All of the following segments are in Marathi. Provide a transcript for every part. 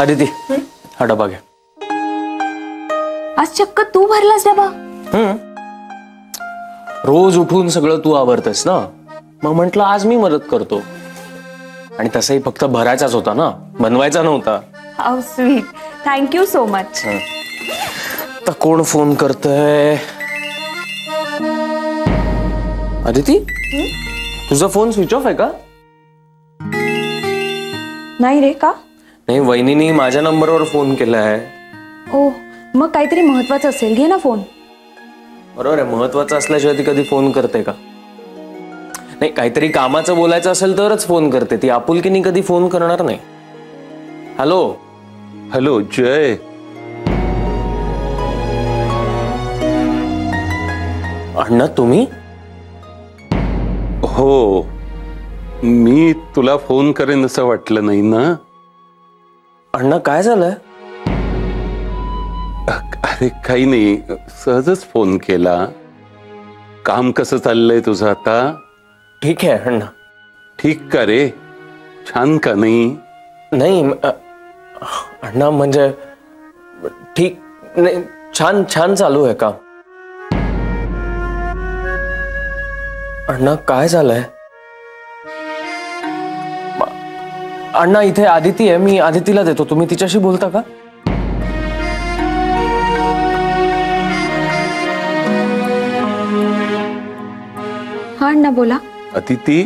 अदिती हा डबा घे. आज चक्क तू भरलास डबा? रोज उठून सगळं तू आवरतेस ना, मग म्हंटल आज मी मदत करतो. आणि तसंही फक्त भरायचाच होता ना, बनवायचा नव्हता. How sweet, thank you so much. तर कोण फोन करतंय? अदिती, तुझा फोन स्विच ऑफ आहे का? नाही रे, का? नाही, वहिनीने माझ्या नंबरवर फोन केलाय. ओ, मग काहीतरी महत्वाचं असेल, घे ना फोन. बरोबर आहे, महत्वाचं असल्याशिवाय ती कधी फोन करते का? नाही, काहीतरी कामाचं बोलायचं असेल तरच फोन करते ती, आपुलकीने कधी फोन करणार नाही. हॅलो. हॅलो जय. अण्णा तुम्ही? हो, मी तुला फोन करेन असं वाटलं नाही ना? अण्णा काय झालंय? अरे काही नाही, सहजच फोन केला. काम कसं चाललंय तुझं आता? ठीक आहे अण्णा. ठीक का रे? छान का नाही? नाही अण्णा, म्हणजे ठीक नाही, छान छान चालू आहे काम. अण्णा काय झालंय? अण्णा इथे आदिती आहे, मी आदितीला देतो, तुम्ही तिच्याशी बोलता का? हा अण्णा बोला. अदिती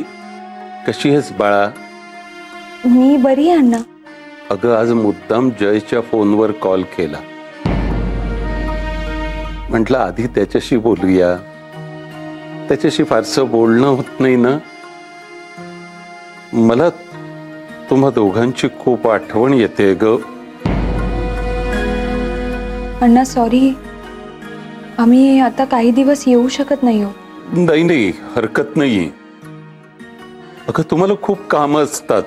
कशी आहेस बाळा? मी बरी आहे अण्णा. अगं आज मुद्दाम जयच्या फोनवर कॉल केला. म्हटलं आधी त्याच्याशी बोलूया. त्याच्याशी फारसं बोलणं होत नाही ना. मला तुम्हा दोघांची खूप आठवण येते ग. अण्णा सॉरी, आम्ही आता काही दिवस येऊ शकत नाही हो. नाही नाही, हरकत नाहीये. अगं तुम्हाला खूप कामं असतात.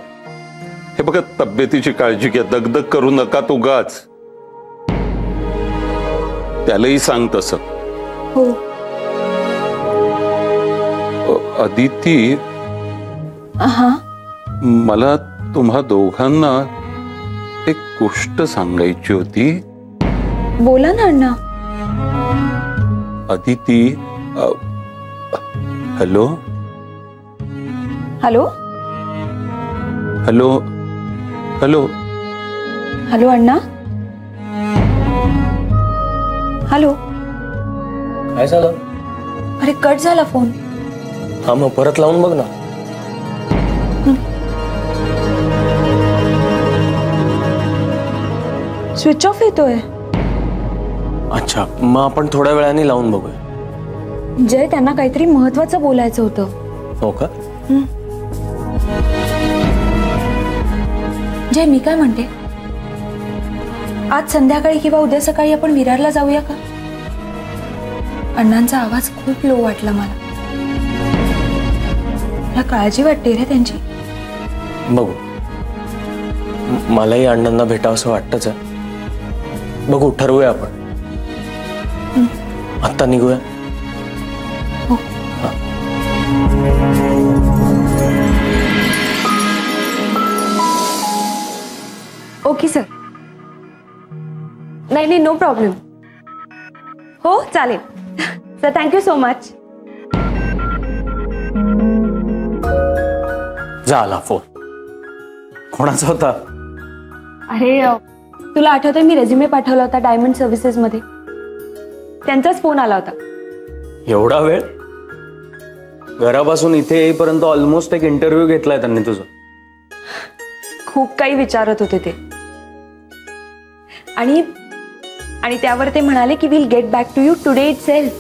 हे बघा, तब्येतीची काळजी घ्या, दगदग करू नका उगाच. त्यालाही सांग तसं. हो. अदिती, हा, मला तुम्हा दोघांना एक गोष्ट सांगायची होती. बोला ना अण्णा. Aditi, hello hello hello hello hello अण्णा. हॅलो. काय झालं? अरे कट झाला फोन. हा, मग परत लावून बघ ना. स्विच ऑफ येतोय. अच्छा, मग आपण थोड्या वेळाने लावून बघूया. जय, त्यांना काहीतरी महत्वाचं बोलायचं होतं. हो का? जय, मी काय म्हणते, आज संध्याकाळी किंवा उद्या सकाळी आपण विरारला जाऊया का? अण्णांचा आवाज खूप लो वाटला मला. मला काळजी वाटते रे त्यांची. बघू, मलाही अण्णांना भेटावंसं वाटतच आहे. बघू, ठरवूया आपण. आत्ता निघूया. हो. Okay sir. नाही नाही, नो प्रॉब्लेम. हो चालेल सर, थँक्यू सो मच. झाला फोन. कोणाचा होता? अरे तुला आठवतंय मी रेझ्युमे पाठवला होता डायमंड सर्व्हिसेस मध्ये, त्यांचाच फोन आला होता. एवढा वेळ? घरापासून इथे येईपर्यंत ऑलमोस्ट एक इंटरव्ह्यू घेतलाय त्यांनी तुझा. खूप काही विचारत होते ते, आणि त्यावर ते म्हणाले की will get back to you today itself.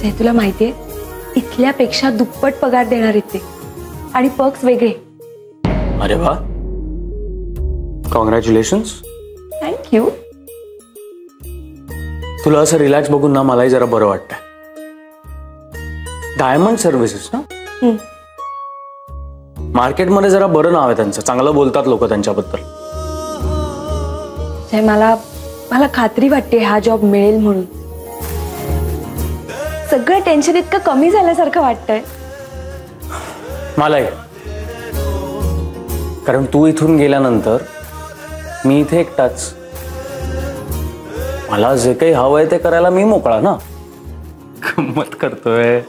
ते तुला माहितीये, इथल्यापेक्षा दुप्पट पगार देणार आहेत ते, आणि पर्क्स वेगळे. अरे वा, कॉंग्रॅच्युलेशन्स. थँक्यू. तुला असं रिलॅक्स बघून ना मलाही जरा बरं वाटतंय. डायमंड सर्व्हिसेस ना, मार्केटमध्ये जरा बरं नाव आहे त्यांचं, चांगलं बोलतात लोक त्यांच्याबद्दल. मला खात्री वाटते हा जॉब मिळेल म्हणून. सगळं टेन्शन इतकं कमी झाल्यासारखं वाटतंय. मलाही. कारण तू इथून गेल्यानंतर मी इथे एकटाच. मला जे काही हवंय ते करायला मी मोकळा ना. गंमत करतोय.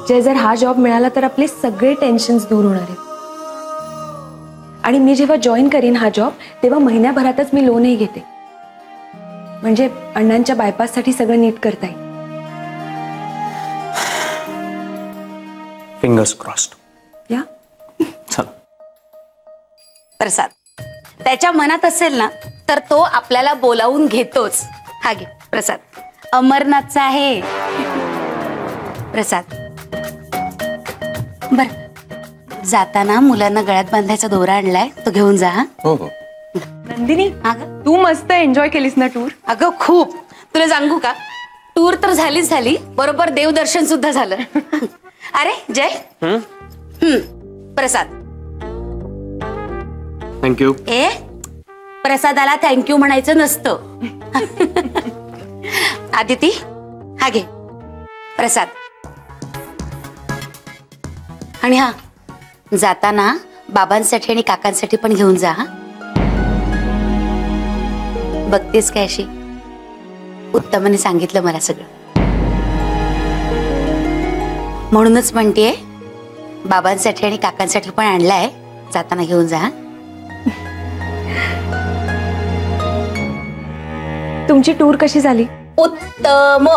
जय, जर हा जॉब मिळाला तर आपले सगळे टेन्शन्स दूर होणार आहेत. आणि मी जेव्हा जॉईन करीन हा जॉब तेव्हा महिन्याभरातच मी लोनही घेते, म्हणजे अण्णांच्या बायपाससाठी सगळं नीट करता येईल. Fingers crossed. या चल. प्रसाद त्याच्या मनात असेल ना तर तो आपल्याला बोलावून घेतोच. हा घे प्रसाद, अमरनाथचा आहे. प्रसाद बर, जाताना मुलांना गळ्यात बांधायचा दोरा आणलाय, तो घेऊन जा. हा हो हो. नंदिनी, अगं तू मस्त एन्जॉय केलीस ना टूर? अगं खूप. तुला सांगू का, टूर तर झालीच झाली, बरोबर देवदर्शन सुद्धा झालं. अरे जय, प्रसाद. थँक्यू. ए, प्रसादाला थँक्यू म्हणायचं नसतं. आदिती हा घे प्रसाद. आणि हा, जाताना बाबांसाठी आणि काकांसाठी पण घेऊन जा. हा बघतेस काय, अशी उत्तमाने सांगितलं मला सगळं, म्हणूनच म्हणतेय बाबांसाठी आणि काकांसाठी पण आणलाय, जाताना घेऊन जा. तुमची टूर कशी झाली? उत्तम.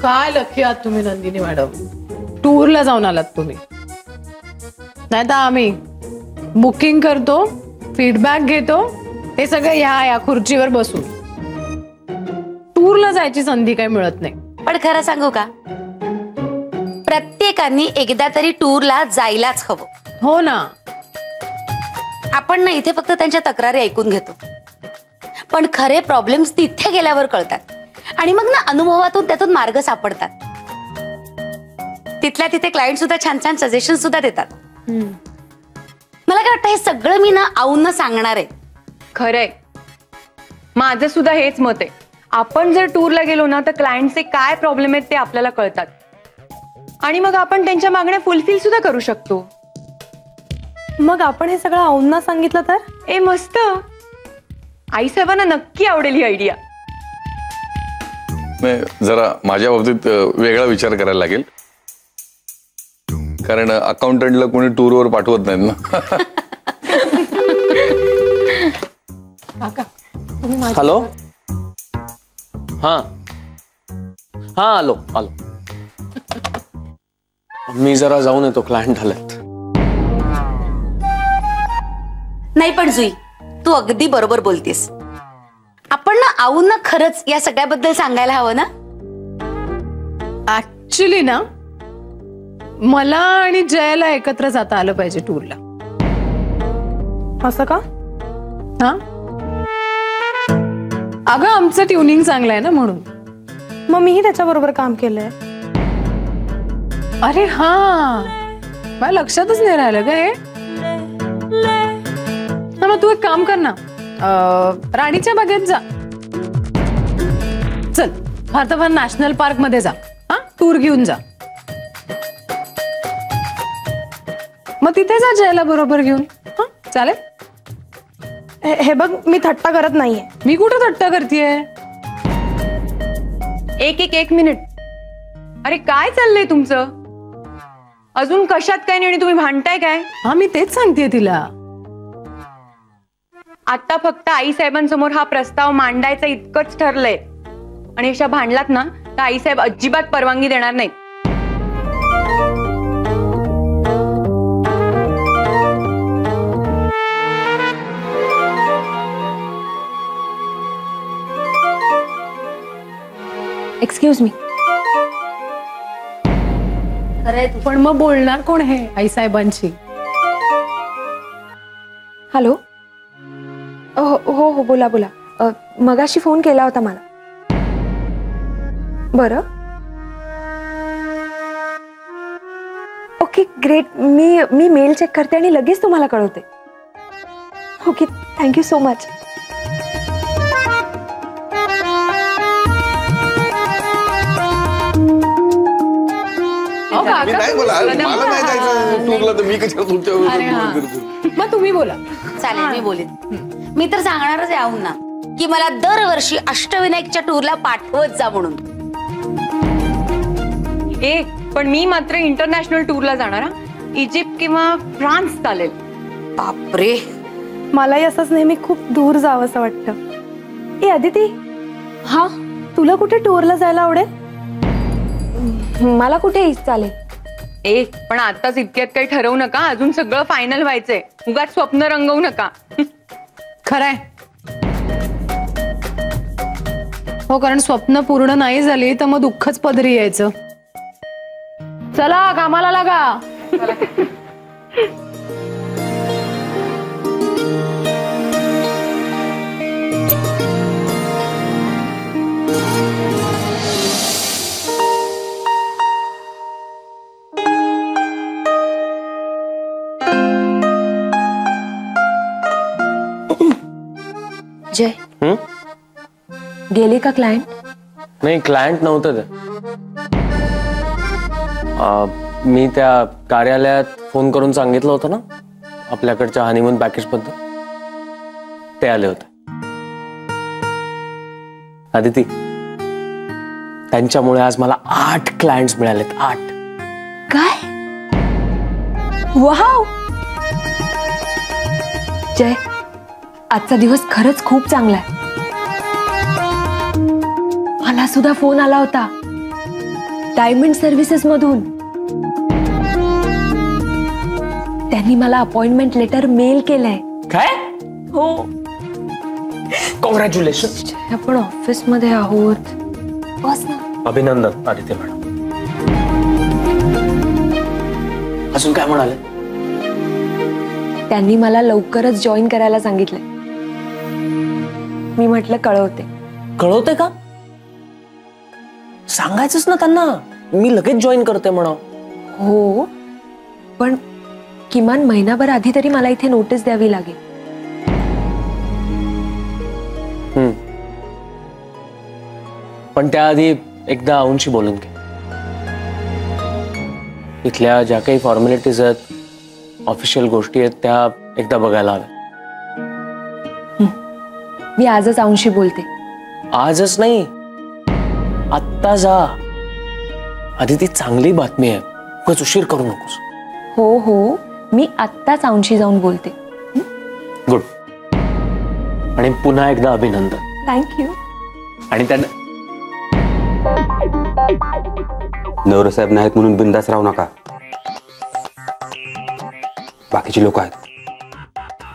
काय लकी आहात तुम्ही नंदिनी मॅडम, टूरला जाऊन आलात तुम्ही. नाही तर आम्ही बुकिंग करतो, फीडबॅक घेतो, हे सगळं या खुर्चीवर बसून. टूरला जायची संधी काही मिळत नाही. पण खरं सांगू का, प्रत्येकाने एकदा तरी टूरला जायलाच हवं. हो ना. आपण ना इथे फक्त त्यांच्या तक्रारी ऐकून घेतो, पण खरे प्रॉब्लेम्स तिथे गेल्यावर कळतात. आणि मग ना अनुभवातून त्यातून मार्ग सापडतात. तिथल्या तिथे क्लायंट सुद्धा छान छान सजेशन सुद्धा देतात. मला काय वाटतं, हे सगळं मी ना आऊन सांगणार आहे. खरंय, माझं सुद्धा हेच मत आहे. आपण जर टूरला गेलो ना तर क्लायंटचे काय प्रॉब्लेम आहेत ते आपल्याला कळतात, आणि मग आपण त्यांच्या मागण्या फुलफिल सुद्धा करू शकतो. मग आपण हे सगळं आऊंना सांगितलं तर? ए मस्त. आई साहेबांना नक्की आवडेल ही आयडिया. जरा माझ्या बाबतीत वेगळा विचार करायला लागेल, कारण अकाउंटंटला कोणी टूरवर पाठवत नाहीत ना. हॅलो. हा हा, आलो आलो. मी जरा जाऊन येतो, क्लायंट आलेत. नाही पण जुई, तू अगदी बरोबर बोलतीस. आपण ना आऊन ना खरंच या सगळ्याबद्दल सांगायला हवं ना. ऍक्च्युली ना मला आणि जयाला एकत्र जाता आलं पाहिजे टूरला. असं का? हा, अगं आमचं ट्युनिंग चांगलं आहे ना, म्हणून. मग मीही त्याच्याबरोबर काम केलंय. अरे हा, मला लक्षातच नाही राहिलं ग हे. मग तू एक काम कर ना, राणीच्या बागेत जा. चल, भारतवन नॅशनल पार्क मध्ये जा. हा, टूर घेऊन जा. मग तिथे जा जयला बरोबर घेऊन. हा चालेल. हे बघ, मी थट्टा करत नाहीये. मी कुठं थट्टा करतेय? एक मिनिट. अरे काय चाललंय तुमचं? अजून कशात काय नाही आणि तुम्ही भांडताय काय? हा, मी तेच सांगतेय तिला. आता फक्त आई साहेबांसमोर हा प्रस्ताव मांडायचा इतकंच ठरलंय, आणि अशा भांडलात ना तर आई साहेब अजिबात परवानगी देणार नाहीत. Excuse me. पण मग बोलणार कोण हे आई साहेबांशी? हॅलो. हो हो, बोला बोला. मगाशी फोन केला होता मला. बरं, ओके ग्रेट. मी मेल चेक करते आणि लगेच तुम्हाला कळवते. Okay, thank you so much. काका, मी नाही बोला मला नाही जायचं टूरला तर मी कशाला अरे हा. तुमच्या मग तुम्ही बोला. चालेल मी बोलेन. मी तर सांगणारच आहे आऊंना की मला दरवर्षी अष्टविनायकच्या टूरला पाठवत जा म्हणून. पण मी मात्र इंटरनॅशनल टूरला जाणार. इजिप्त किंवा फ्रान्स चालेल. बापरे, मलाही असंच नेहमी खूप दूर जावं असं वाटतं. अदिती, हा, तुला कुठे टूरला जायला आवडेल? मला कुठेही चालेल. पण आताच इतक्यात काही ठरवू नका. अजून सगळं फायनल व्हायचंय. उगाच स्वप्न रंगवू नका. खरंय. हो, कारण स्वप्न पूर्ण नाही झाली तर मग दुःखच पदरी यायचं. चला कामाला लागा. जय, गेले का क्लायंट? नाही, क्लायंट नव्हतं ते. मी त्या कार्यालयात फोन करून सांगितलं होतं ना आपल्याकडच्या हनीमून पॅकेज बद्दल, ते आले होते. अदिती, त्यांच्यामुळे आज मला 8 क्लायंट्स मिळालेत. 8. काय? वाव! जय, आजचा दिवस खरंच खूप चांगला आहे. मला सुद्धा फोन आला होता डायमंड सर्व्हिसेस मधून. त्यांनी मला अपॉइंटमेंट लेटर मेल केलंय. काय? हो. कॉंग्रॅच्युलेशन. आपण ऑफिस मध्ये आहोत. बस ना. अभिनंदन आदित्य मॅडम. अजून काय म्हणाले? त्यांनी मला लवकरच जॉईन करायला सांगितलंय. मी म्हटलं कळवते. कळवते का? सांगायचंच ना त्यांना, मी लगेच जॉईन करते म्हणा. हो, पण किमान महिनाभर आधी तरी मला इथे नोटीस द्यावी लागेल. पण त्याआधी एकदा आऊंशी बोलून घे. इथल्या ज्या काही फॉर्मॅलिटीज आहेत, ऑफिशियल गोष्टी आहेत, त्या एकदा बघायला हव्या. मी आजच आऊंशी बोलते. आजच नाही, आत्ता जा. आधी ती चांगली बातमी आहे, उगाच उशीर करू नकोस. हो हो, मी आत्ताच आऊंशी जाऊन बोलते. गुड. आणि पुन्हा एकदा अभिनंदन. थँक्यू. आणि त्या नवरसाहेब नाहीत म्हणून बिंदास राहू नका. बाकीची लोक आहेत,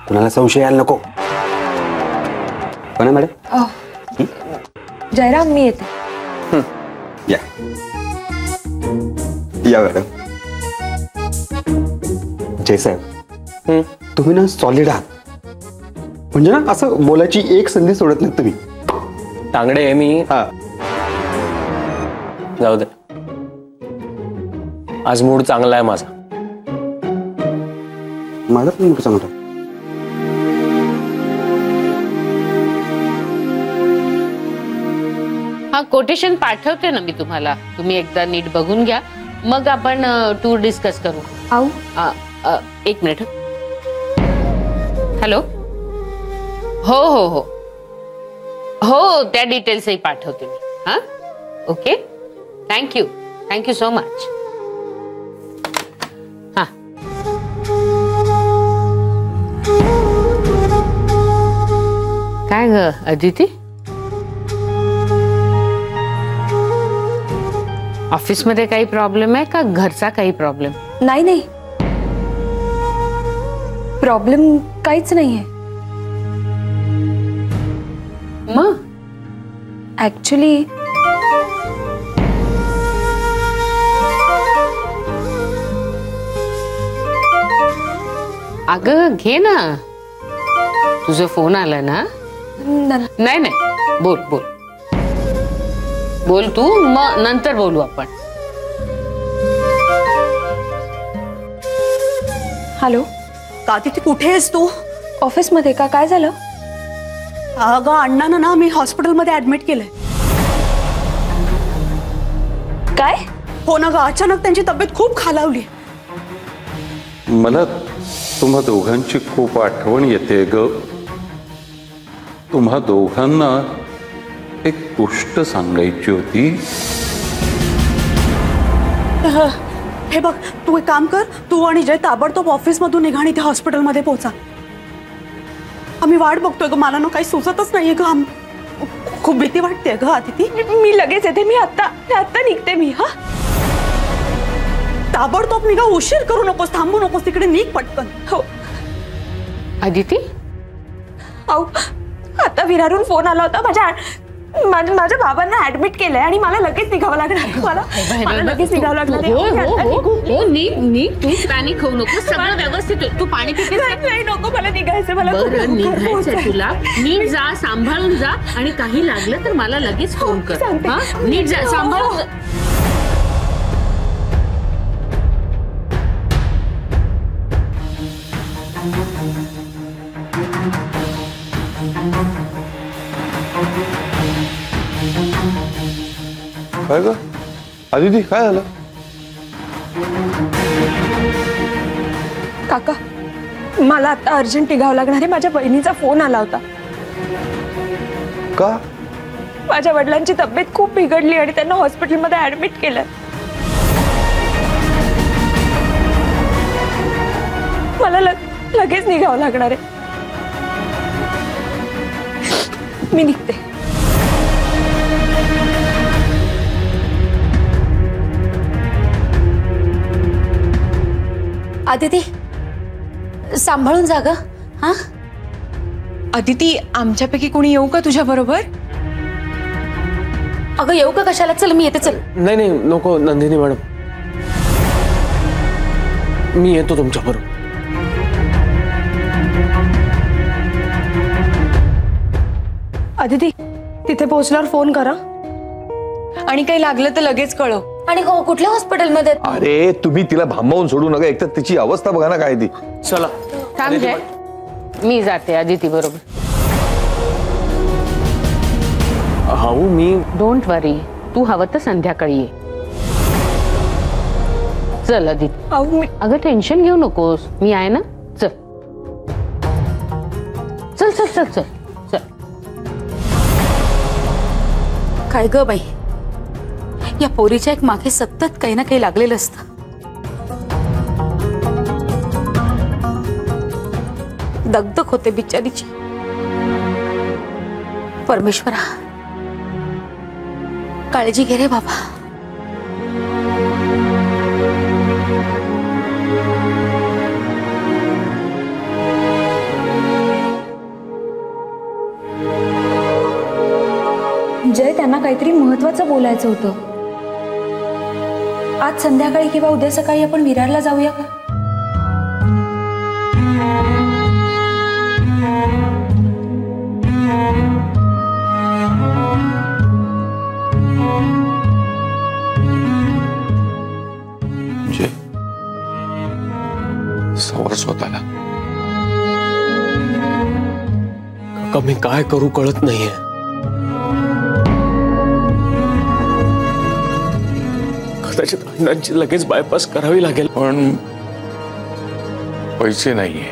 कुणाला संशय यायला नको. पण मॅडम. जयराम, मी येते. या या मॅडम. जयसाहेब, तुम्ही ना सॉलिड आहात. म्हणजे ना असं बोलायची एक संधी सोडत नाही तुम्ही. तांगडे आहे मी. हा, जाऊ दे, आज मूड चांगला आहे माझा. माझा पण मूड चांगला. हा, कोटेशन पाठवते ना मी तुम्हाला. तुम्ही एकदा नीट बघून घ्या, मग आपण टूर डिस्कस करू. आऊ. एक मिनिट. हॅलो. हो हो हो हो, त्या डिटेल्सही पाठवते मी. हा, okay. Thank you. Thank you so much. हा, काय ग अदिती, ऑफिसमध्ये काही प्रॉब्लेम आहे का? घरचा काही प्रॉब्लेम? नाही नाही, प्रॉब्लेम काहीच नाहीये. मग ऍक्च्युली अगं घे ना, तुझा फोन आला ना. नाही नाही, बोल बोल बोल तू, मग नंतर बोलू आपण. हॅलो. आदिती, कुठे आहेस तू? ऑफिस मध्ये का? काय झालं? अगं अण्णानं ना मी हॉस्पिटलमध्ये ऍडमिट केलंय. काय? हो ना ग, अचानक त्यांची तब्येत खूप खालावली. मला तुम्हा दोघांची खूप आठवण येते ग. तुम्हा दोघांना एक गोष्ट सांगायची होती. हे बघ, तू एक काम कर, तू आणि जय ताबडतोब ऑफिस मधून निघा आणि त्या हॉस्पिटलमध्ये पोहोचा. आम्ही वाट बघतोय ग. मला ना काही सुचतच नाहीये ग. खूप भीती वाटते ग आदिती. मी लगेच येते. मी आत्ता निघते मी. हा, ताबडतोब निघा. उशीर करू नकोस, थांबू नकोस. तिकडे निघ पटकन. हो. अदिती, अहो, आता विरारून फोन आला होता. माझ्या बाबांना ऍडमिट केलंय आणि मला लगेच निघावं लागणार. मला लगेच निघावं लागणार. हो, नीट तू पॅनिक होऊ नको. सगळं व्यवस्थित. तू पाणी पिते? नाही, नको, मला निघायचं. मला बरं, निघायचंय तुला. नीट जा, सांभाळून जा आणि काही लागलं तर मला लगेच फोन कर. हा, नीट जा, सांभाळून. काय ग आदिती, काय झालं? काका, मला आता अर्जंट निघावं लागणार आहे. माझ्या बहिणीचा फोन आला होता. का? माझ्या वडिलांची तब्येत खूप बिघडली आणि त्यांना हॉस्पिटलमध्ये ऍडमिट केलं. मला लगेच निघावं लागणार आहे. मी निघते. आदिती, सांभाळून जा ग. हा, अदिती, आमच्यापैकी कोणी येऊ का तुझ्या बरोबर? अगं येऊ का कशाला? चल मी येते. चल. नाही, नको नंदिनी मॅडम, मी येतो तुमच्या बरोबर. अदिती, तिथे पोहोचल्यावर फोन करा आणि काही लागलं तर लगेच कळव. आणि हो, कुठल्या हॉस्पिटलमध्ये? अरे तुम्ही तिला भांबावून सोडू नका. एकतर तिची अवस्था बघा ना काय ती. चला. थांब जय, मी जाते अदिती बरोबर. हाऊ, मी डोंट वरी, तू हवं तर संध्याकाळी ये. चल अदिती. अगं टेन्शन घेऊ नकोस, मी आहे ना. चल चल चल चल चल चल. काय ग बाई, या पोरीच्या एक मागे सतत काही ना काही लागलेलं असतं. दगदग होते बिचारीची. परमेश्वरा, काळजी घे रे बाबा. जय, त्यांना काहीतरी महत्वाचं बोलायचं होतं. आज संध्याकाळी किंवा उद्या सकाळी आपण विरारला जाऊया का? जय, समोर स्वतःला. काका, मी काय करू कळत नाहीये. कदाचित अण्णांची लगेच बायपास करावी लागेल. पण पैसे नाहीये.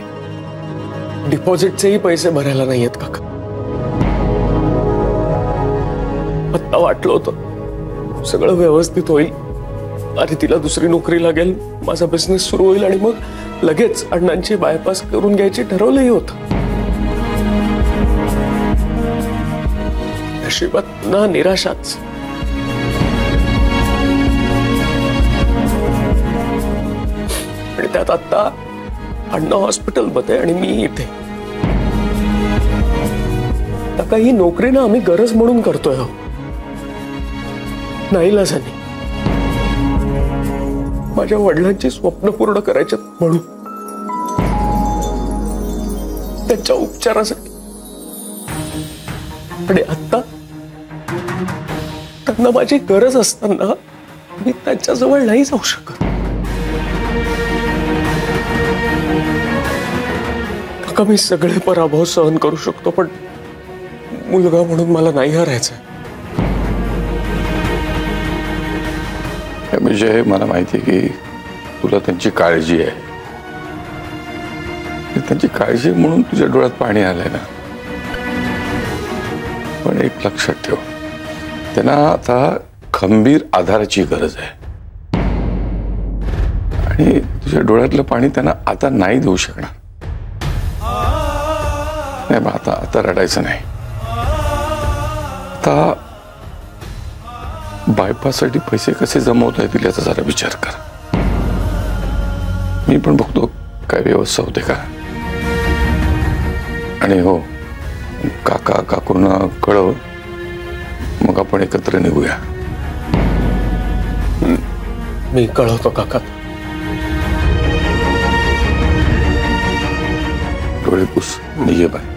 डिपॉझिटचेही पैसे भरायला नाहीयेत काका. आत्ता वाटलं होतं सगळं व्यवस्थित होईल आणि तिला दुसरी नोकरी लागेल, माझा बिझनेस सुरू होईल आणि मग लगेच अण्णांची बायपास करून घ्यायची ठरवलंही होतं. नशिबात ना निराशाच. आणि त्यात आता अण्णा हॉस्पिटलमध्ये आणि मी इथे. काका, ही नोकरी ना आम्ही गरज म्हणून करतोय. नाईलाजाने माझ्या वडिलांची स्वप्न पूर्ण करायचे म्हणून, त्यांच्या उपचारासाठी. आणि आता त्यांना माझी गरज असताना मी त्यांच्याजवळ नाही जाऊ शकत. काका, मी सगळे पराभव सहन करू शकतो, पण मुलगा म्हणून मला नाही हरायचं. विजय, मला माहिती आहे की तुला त्यांची काळजी आहे. त्यांची काळजी म्हणून तुझ्या डोळ्यात पाणी आलंय ना. पण एक लक्षात ठेव, त्यांना आता खंबीर आधाराची गरज आहे आणि तुझ्या डोळ्यातलं पाणी त्यांना आता नाही देऊ शकणार. नाही मग आता रडायचं नाही. आता बायपाससाठी पैसे कसे जमवता येतील याचा जरा विचार कर. मी पण बघतो काय व्यवस्था होते का. आणि हो, काका काकूंना कळव, मग आपण एकत्र निघूया. मी कळवतो काका. डोळे पुस, निघे बाय.